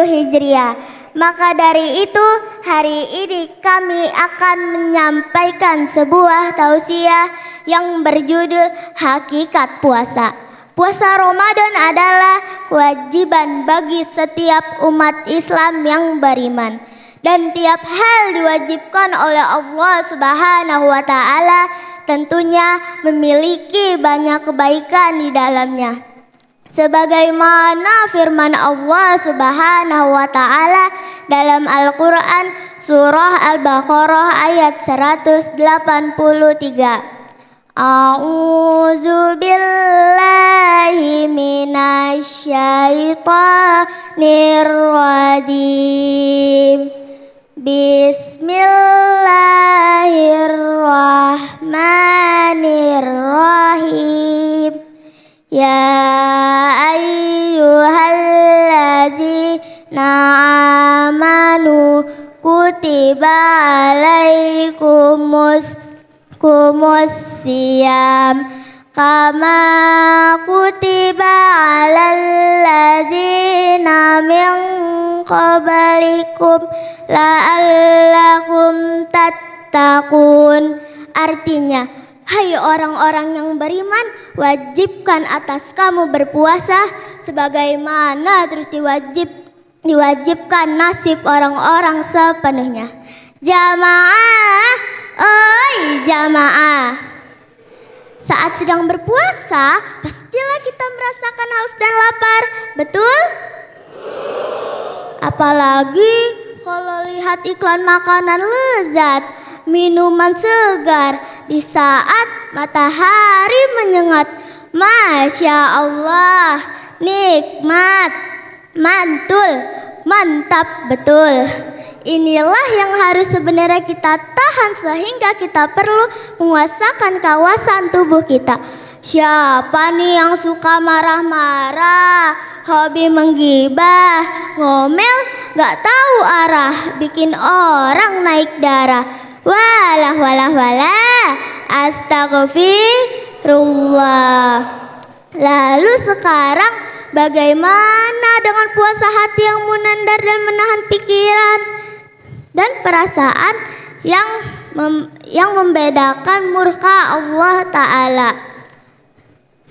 Hijriah. Maka dari itu, hari ini kami akan menyampaikan sebuah tausiah yang berjudul Hakikat Puasa. Puasa Ramadan adalah kewajiban bagi setiap umat Islam yang beriman. Dan tiap hal diwajibkan oleh Allah Subhanahu wa Ta'ala, tentunya memiliki banyak kebaikan di dalamnya. Sebagaimana firman Allah Subhanahu wa Ta'ala dalam Al-Qur'an surah Al-Baqarah ayat 183. A'udzu billahi minasyaitonir rajim. Bismillahirrahmanirrahim. Ya ayyuhalladzina amanu kutiba alaikumus siyam kama kutiba alal ladzina min qablikum la'allakum tattaqun. Artinya, hai orang-orang yang beriman, wajibkan atas kamu berpuasa sebagaimana terus diwajibkan nasib orang-orang sepenuhnya. Jamaah, oi jamaah, saat sedang berpuasa pastilah kita merasakan haus dan lapar, betul? Apalagi kalau lihat iklan makanan lezat, minuman segar di saat matahari menyengat. Masya Allah, nikmat, mantul, mantap betul. Inilah yang harus sebenarnya kita tahan sehingga kita perlu menguasakan kawasan tubuh kita. Siapa nih yang suka marah-marah, hobi menggibah, ngomel, gak tahu arah, bikin orang naik darah. Walah, astagfirullah. Lalu sekarang bagaimana dengan puasa hati yang menandar dan menahan pikiran dan perasaan yang membedakan murka Allah Ta'ala?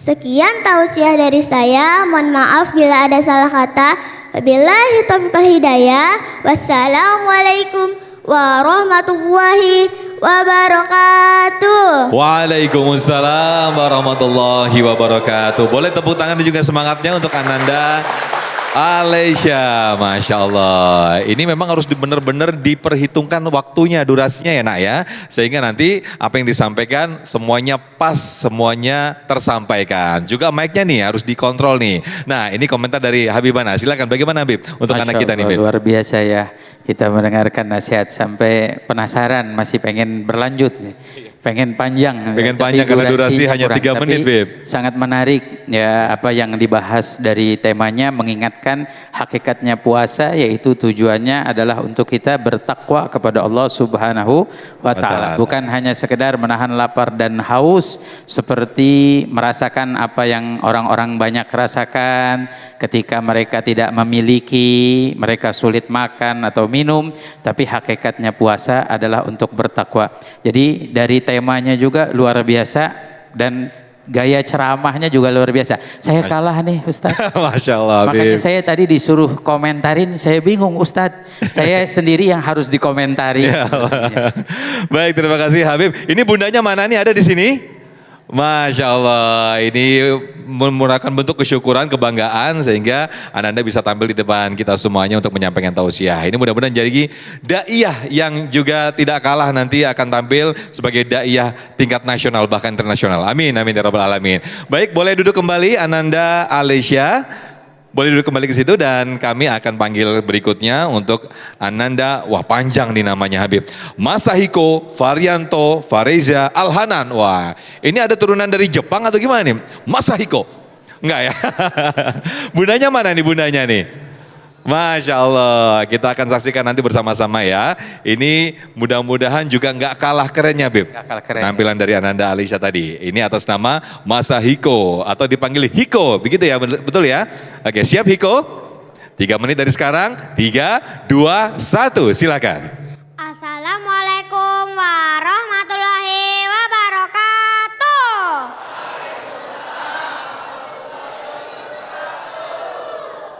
Sekian tausiah dari saya. Mohon maaf bila ada salah kata. Wabillahi taufiq wal hidayah. Wassalamualaikum warahmatullahi wabarakatuh. Waalaikumsalam warahmatullahi wabarakatuh. Boleh tepuk tangan dan juga semangatnya untuk Ananda Alesya, Masya Allah. Ini memang harus benar-benar diperhitungkan waktunya, durasinya ya nak ya. Sehingga nanti apa yang disampaikan semuanya pas, semuanya tersampaikan. Juga mic-nya nih harus dikontrol nih. Nah ini komentar dari Habibana, silakan bagaimana Habib untuk Masya anak kita nih Allah, Habib. luar biasa ya. Kita mendengarkan nasihat sampai penasaran, masih pengen berlanjut. Pengen panjang. Pengen tapi panjang karena durasi hanya kurang. 3 menit Beb. Sangat menarik ya apa yang dibahas dari temanya, mengingatkan hakikatnya puasa, yaitu tujuannya adalah untuk kita bertakwa kepada Allah Subhanahu wa Ta'ala. Bukan hanya sekedar menahan lapar dan haus seperti merasakan apa yang orang-orang banyak rasakan ketika mereka tidak memiliki, mereka sulit makan atau minum, tapi hakikatnya puasa adalah untuk bertakwa. Jadi dari temanya juga luar biasa dan gaya ceramahnya juga luar biasa. Saya kalah nih Ustadz. Masya Allah Habib. Makanya saya tadi disuruh komentarin, saya bingung Ustadz. Saya sendiri yang harus dikomentari. Ya Allah. Baik, terima kasih Habib. Ini bundanya mana nih, ada di sini? Masya Allah, ini merupakan bentuk kesyukuran, kebanggaan sehingga Ananda bisa tampil di depan kita semuanya untuk menyampaikan tausiah. Ini mudah-mudahan jadi daiyah yang juga tidak kalah nanti akan tampil sebagai daiyah tingkat nasional bahkan internasional. Amin, amin ya rabbal alamin. Baik, boleh duduk kembali Ananda Alesya. Boleh duduk kembali ke situ dan kami akan panggil berikutnya untuk Ananda, wah panjang nih namanya Habib. Masahiko, Varianto, Fareza, Alhanan. Wah, ini ada turunan dari Jepang atau gimana nih? Masahiko. Enggak ya? Bundanya mana nih bundanya nih? Masya Allah, kita akan saksikan nanti bersama-sama ya. Ini mudah-mudahan juga nggak kalah kerennya Beb. Nggak kalah keren. Penampilan dari Ananda Alesya tadi. Ini atas nama Masahiko atau dipanggil Hiko, begitu ya, betul ya? Oke, siap Hiko? 3 menit dari sekarang, 3, 2, 1, silakan. Assalamualaikum warahmatullahi wabarakatuh.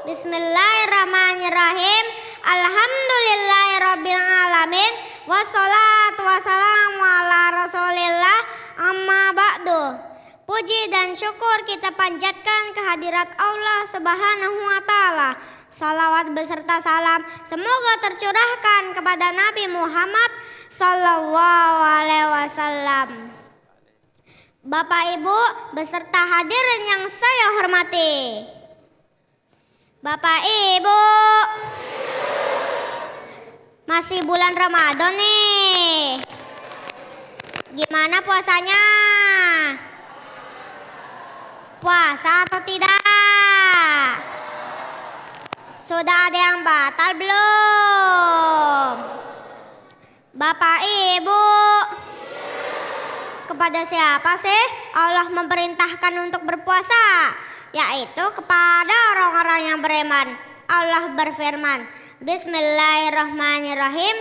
Bismillahirrahmanirrahim. Alhamdulillahirabbil alamin. Wassalatu wassalamu ala Rasulillah, amma ba'du. Puji dan syukur kita panjatkan kehadirat Allah Subhanahu wa Ta'ala. Salawat beserta salam semoga tercurahkan kepada Nabi Muhammad sallallahu alaihi wasallam. Bapak Ibu beserta hadirin yang saya hormati. Bapak Ibu, masih bulan Ramadan nih. Gimana puasanya? Puasa atau tidak? Sudah ada yang batal belum? Bapak Ibu, kepada siapa sih Allah memerintahkan untuk berpuasa? Yaitu kepada orang-orang yang beriman. Allah berfirman, Bismillahirrahmanirrahim.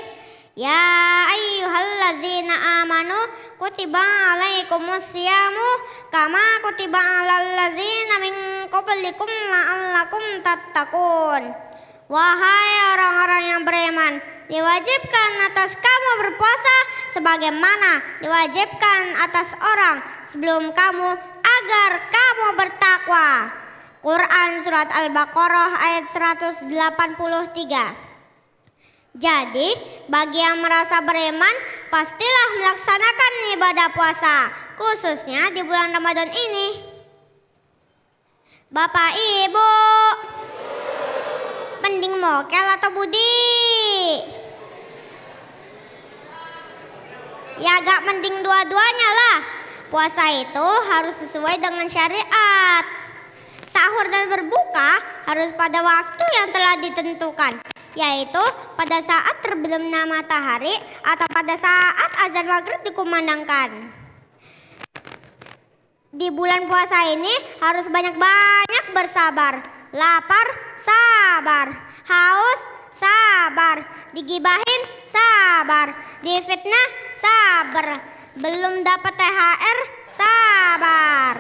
Ya ayyuhalladzina amanu kutiba alaikumusyamu kama kutiba alal ladzina min qablikum la'allakum tattaqun. Wahai orang-orang yang beriman, diwajibkan atas kamu berpuasa sebagaimana diwajibkan atas orang sebelum kamu agar kamu bertakwa. Quran surat Al-Baqarah ayat 183. Jadi, bagi yang merasa beriman, pastilah melaksanakan ibadah puasa, khususnya di bulan Ramadan ini. Bapak Ibu, mending mokel atau budi? Ya gak mending dua-duanya lah. Puasa itu harus sesuai dengan syariat. Sahur dan berbuka harus pada waktu yang telah ditentukan, yaitu pada saat terbenamnya matahari atau pada saat azan maghrib dikumandangkan. Di bulan puasa ini harus banyak-banyak bersabar. Lapar, sabar. Haus, sabar. Digibahin, sabar. Difitnah, sabar. Belum dapat THR, sabar.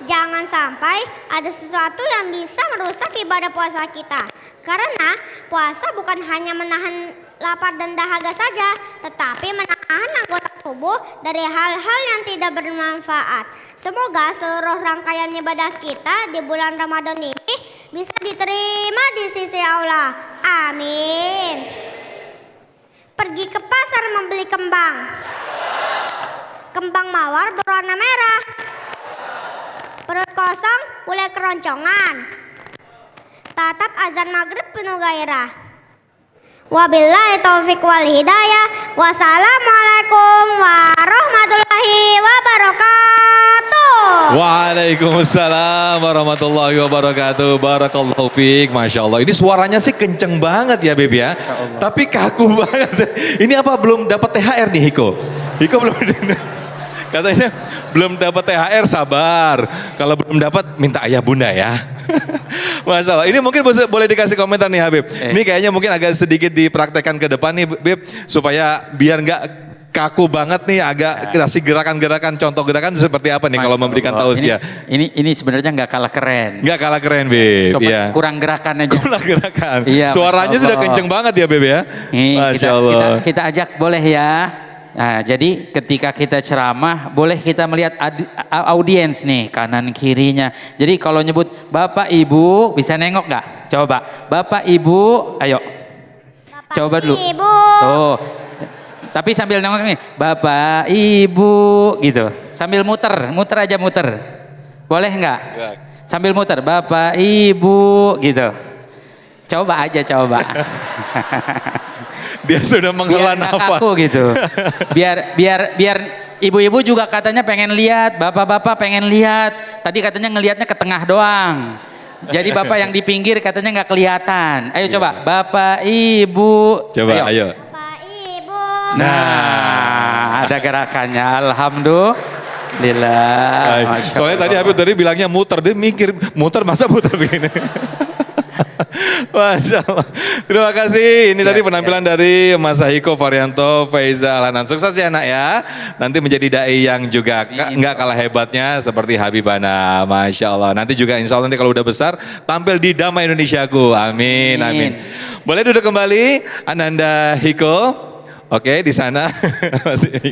Jangan sampai ada sesuatu yang bisa merusak ibadah puasa kita. Karena puasa bukan hanya menahan lapar dan dahaga saja, tetapi menahan anggota tubuh dari hal-hal yang tidak bermanfaat. Semoga seluruh rangkaian ibadah kita di bulan Ramadan ini bisa diterima di sisi Allah. Amin. Pergi ke pasar membeli kembang. Kembang mawar berwarna merah. Perut kosong mulai keroncongan. Tatap azan maghrib penuh gairah. Wabillahi taufiq wal hidayah. Wassalamualaikum warahmatullahi wabarakatuh. Waalaikumsalam warahmatullahi wabarakatuh. Barakallahu fiik. Masya Allah. Ini suaranya sih kenceng banget ya Beb ya. Tapi kaku banget. Ini apa belum dapat THR nih Hiko? Hiko belum. Katanya belum dapat THR, sabar. Kalau belum dapat minta ayah bunda ya. Masya Allah. Ini mungkin boleh dikasih komentar nih Habib. Ini kayaknya mungkin agak sedikit dipraktekkan ke depan nih Beb. Supaya biar nggak kaku banget nih, agak kasih gerakan-gerakan, contoh gerakan seperti apa nih kalau memberikan tausiah. Ini sebenarnya nggak kalah keren. Nggak kalah keren Beb. Coba ya. kurang gerakan aja. Kurang gerakan. Iya, suaranya sudah kenceng banget ya Beb ya. Masya Allah. Kita ajak boleh ya. Nah, jadi ketika kita ceramah, boleh kita melihat audiens nih, kanan kirinya. Jadi kalau nyebut Bapak Ibu, bisa nengok nggak? Coba, Bapak Ibu, ayo. Bapak coba dulu. Ibu. Tuh. Tapi sambil nengok nih, Bapak Ibu, gitu. Sambil muter aja muter. Boleh nggak? Sambil muter, Bapak Ibu, gitu. Coba aja, coba. Dia sudah menghela nafas. Kaku gitu. Biar ibu-ibu juga katanya pengen lihat, bapak-bapak pengen lihat. Tadi katanya ngelihatnya ke tengah doang. Jadi bapak yang di pinggir katanya nggak kelihatan. Ayo coba, Bapak Ibu. Coba, ayo. Bapak Ibu. Nah, ada gerakannya. Alhamdulillah. Soalnya tadi Habib tadi bilangnya muter, dia mikir muter masa muter begini. Masya Allah. Terima kasih. Ini tadi penampilan dari Mas Hiko Varianto Faiza Alhanan. Sukses ya nak ya. Nanti menjadi dai yang juga nggak kalah hebatnya seperti Habibana. Masya Allah. Nanti juga insya Allah nanti kalau udah besar tampil di Damai Indonesiaku. Amin, amin. Boleh duduk kembali Ananda Hiko. Oke, di sana masih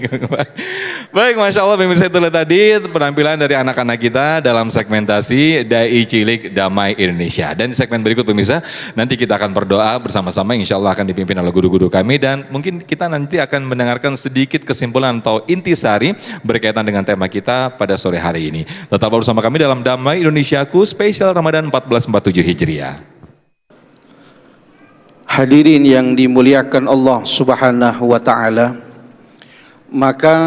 baik, Masya Allah, pemirsa, itulah tadi penampilan dari anak-anak kita dalam segmentasi Dai Cilik Damai Indonesia. Dan di segmen berikut pemirsa, nanti kita akan berdoa bersama-sama, insya Allah akan dipimpin oleh guru-guru kami. Dan mungkin kita nanti akan mendengarkan sedikit kesimpulan atau intisari berkaitan dengan tema kita pada sore hari ini. Tetap bersama kami dalam Damai Indonesiaku spesial Ramadan 1447 Hijriah. Hadirin yang dimuliakan Allah Subhanahu wa taala. Maka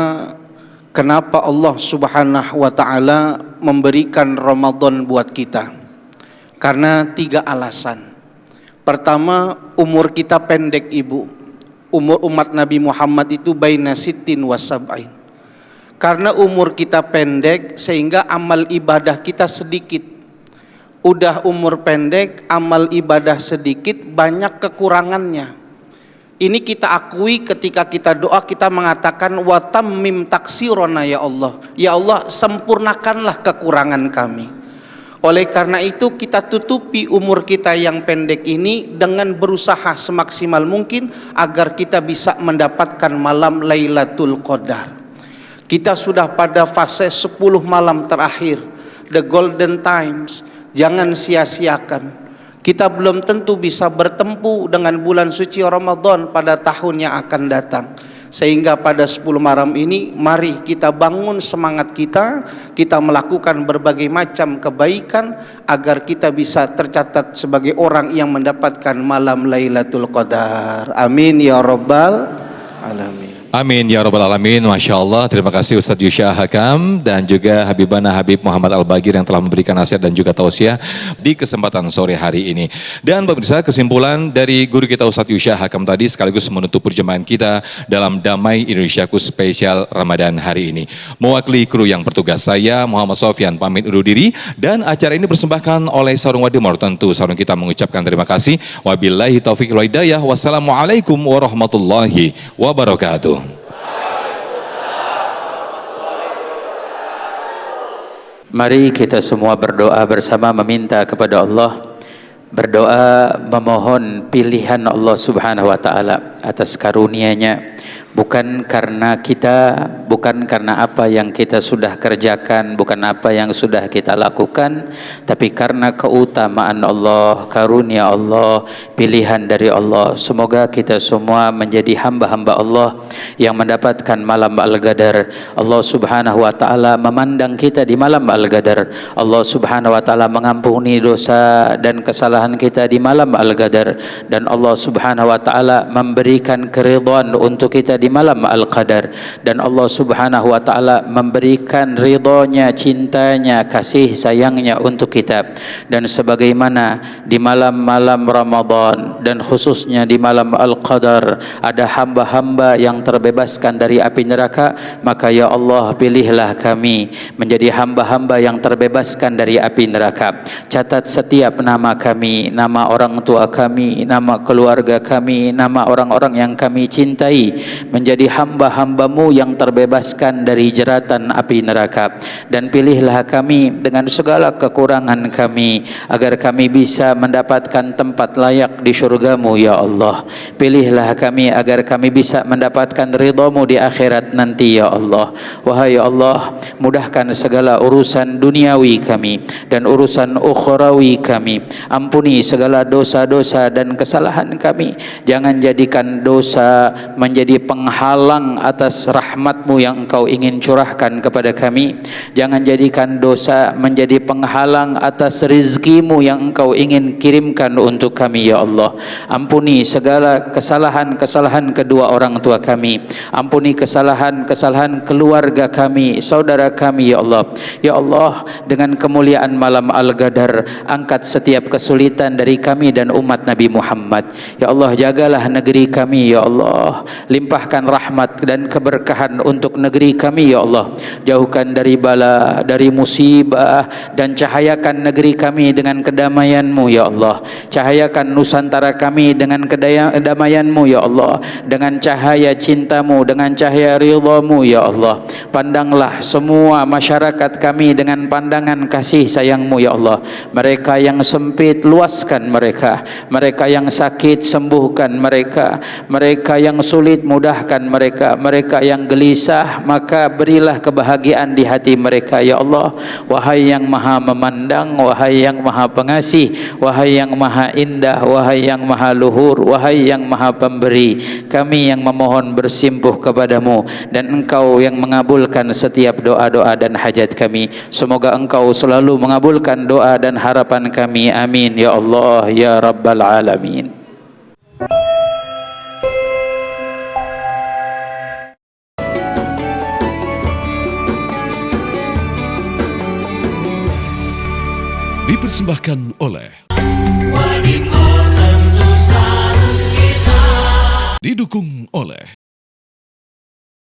kenapa Allah Subhanahu wa taala memberikan Ramadan buat kita? Karena 3 alasan. Pertama, umur kita pendek Ibu. Umur umat Nabi Muhammad itu baina sittin wa sab'in. Karena umur kita pendek sehingga amal ibadah kita sedikit. Udah umur pendek, amal ibadah sedikit, banyak kekurangannya. Ini kita akui ketika kita doa, kita mengatakan wa tammim taksirona ya Allah. Ya Allah, sempurnakanlah kekurangan kami. Oleh karena itu kita tutupi umur kita yang pendek ini dengan berusaha semaksimal mungkin agar kita bisa mendapatkan malam Lailatul Qadar. Kita sudah pada fase 10 malam terakhir, the golden times. Jangan sia-siakan. Kita belum tentu bisa bertempu dengan bulan suci Ramadan pada tahun yang akan datang. Sehingga pada 10 malam ini mari kita bangun semangat kita melakukan berbagai macam kebaikan agar kita bisa tercatat sebagai orang yang mendapatkan malam Lailatul Qadar. Amin ya rabbal alamin. Amin ya rabbal alamin. Masya Allah. Terima kasih Ustadz Yusya Hakam dan juga Habibana Habib Muhammad Al-Bagir yang telah memberikan nasihat dan juga tausiah di kesempatan sore hari ini. Dan pemirsa, kesimpulan dari guru kita Ustadz Yusya Hakam tadi sekaligus menutup perjumpaan kita dalam Damai Indonesiaku spesial Ramadan hari ini. Mewakili kru yang bertugas, saya Muhammad Sofyan pamit undur diri, dan acara ini dipersembahkan oleh Sarung Wadimor. Tentu Sarung kita mengucapkan terima kasih. Wabillahi taufiq wal hidayah. Wassalamualaikum warahmatullahi wabarakatuh. Mari kita semua berdoa bersama, meminta kepada Allah, berdoa memohon pilihan Allah Subhanahu wa taala atas karunia-Nya, bukan karena kita, bukan karena apa yang kita sudah kerjakan, bukan apa yang sudah kita lakukan, tapi karena keutamaan Allah, karunia Allah, pilihan dari Allah. Semoga kita semua menjadi hamba-hamba Allah yang mendapatkan malam Al-Qadar. Allah Subhanahu wa taala memandang kita di malam Al-Qadar. Allah Subhanahu wa taala mengampuni dosa dan kesalahan kita di malam Al-Qadar, dan Allah Subhanahu wa taala memberikan keridhaan untuk kita di malam Al-Qadar, dan Allah Subhanahu wa taala memberikan ridhonya, cintanya, kasih sayangnya untuk kita. Dan sebagaimana di malam-malam Ramadan dan khususnya di malam Al-Qadar ada hamba-hamba yang terbebaskan dari api neraka, maka ya Allah, pilihlah kami menjadi hamba-hamba yang terbebaskan dari api neraka. Catat setiap nama kami, nama orang tua kami, nama keluarga kami, nama orang-orang yang kami cintai, menjadi hamba-hambamu yang terbebaskan dari jeratan api neraka. Dan pilihlah kami dengan segala kekurangan kami, agar kami bisa mendapatkan tempat layak di syurgamu ya Allah. Pilihlah kami agar kami bisa mendapatkan ridhamu di akhirat nanti ya Allah. Wahai Allah, mudahkan segala urusan duniawi kami dan urusan ukhrawi kami. Ampuni segala dosa-dosa dan kesalahan kami. Jangan jadikan dosa menjadi penghalang atas rahmat-Mu yang Engkau ingin curahkan kepada kami. Jangan jadikan dosa menjadi penghalang atas rizki-Mu yang Engkau ingin kirimkan untuk kami ya Allah. Ampuni segala kesalahan-kesalahan kedua orang tua kami. Ampuni kesalahan-kesalahan keluarga kami, saudara kami ya Allah. Ya Allah, dengan kemuliaan malam Al-Qadar, angkat setiap kesulitan dari kami dan umat Nabi Muhammad. Ya Allah, jagalah negeri kami ya Allah. Limpahkan rahmat dan keberkahan untuk negeri kami ya Allah. Jauhkan dari bala, dari musibah, dan cahayakan negeri kami dengan kedamaian-Mu ya Allah. Cahayakan Nusantara kami dengan kedamaian-Mu ya Allah, dengan cahaya cinta-Mu, dengan cahaya ridha-Mu ya Allah. Pandanglah semua masyarakat kami dengan pandangan kasih sayang-Mu ya Allah. Mereka yang sempit, luaskan mereka. Mereka yang sakit, sembuhkan mereka. Mereka yang sulit, mudahkan mereka. Mereka yang gelisah, maka berilah kebahagiaan di hati mereka ya Allah. Wahai yang maha memandang, wahai yang maha pengasih, wahai yang maha indah, wahai yang maha luhur, wahai yang maha pemberi, kami yang memohon bersimpuh kepadamu, dan Engkau yang mengabulkan setiap doa-doa dan hajat kami. Semoga Engkau selalu mengabulkan doa dan harapan kami. Amin ya Allah ya Rabbal Alamin. Dipersembahkan oleh didukung oleh